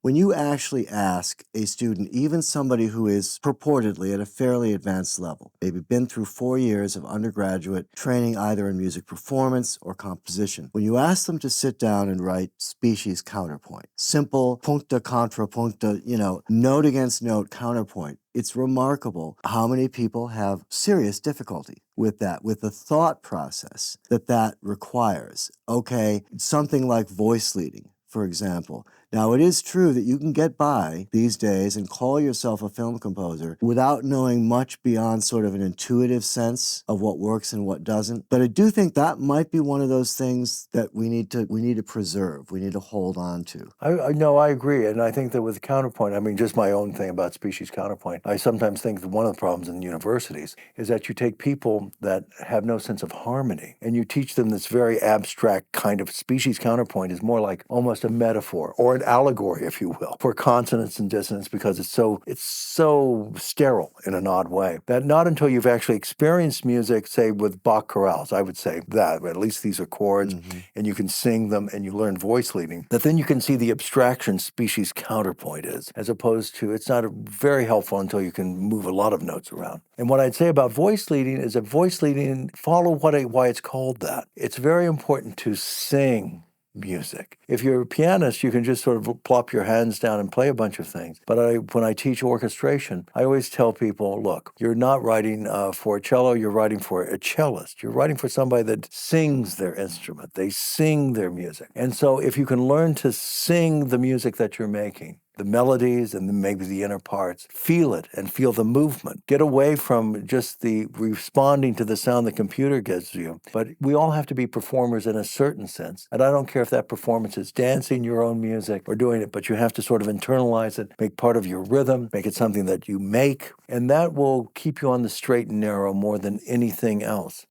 when you actually ask a student, even somebody who is purportedly at a fairly advanced level, maybe been through 4 years of undergraduate training either in music performance or composition, when you ask them to sit down and write species counterpoint, simple puncta contra puncta, note against note counterpoint, it's remarkable how many people have serious difficulty with that, with the thought process that requires. Okay, something like voice leading, for example. Now, it is true that you can get by these days and call yourself a film composer without knowing much beyond sort of an intuitive sense of what works and what doesn't. But I do think that might be one of those things that we need to preserve, we need to hold on to. I agree. And I think that with counterpoint, I mean, just my own thing about species counterpoint, I sometimes think that one of the problems in universities is that you take people that have no sense of harmony and you teach them this very abstract kind of species counterpoint is more like almost a metaphor or an allegory, if you will, for consonance and dissonance, because it's so sterile in an odd way that not until you've actually experienced music, say with Bach chorales, I would say that at least these are chords and you can sing them and you learn voice leading, that then you can see the abstraction species counterpoint is, as opposed to it's not very helpful until you can move a lot of notes around. And what I'd say about voice leading is that voice leading, follow why it's called that. It's very important to sing music. If you're a pianist, you can just sort of plop your hands down and play a bunch of things. But when I teach orchestration, I always tell people, look, you're not writing for a cello, you're writing for a cellist. You're writing for somebody that sings their instrument. They sing their music. And so if you can learn to sing the music that you're making, the melodies and maybe the inner parts, feel it and feel the movement. Get away from just the responding to the sound the computer gives you. But we all have to be performers in a certain sense. And I don't care if that performance is dancing your own music or doing it, but you have to sort of internalize it, make part of your rhythm, make it something that you make. And that will keep you on the straight and narrow more than anything else.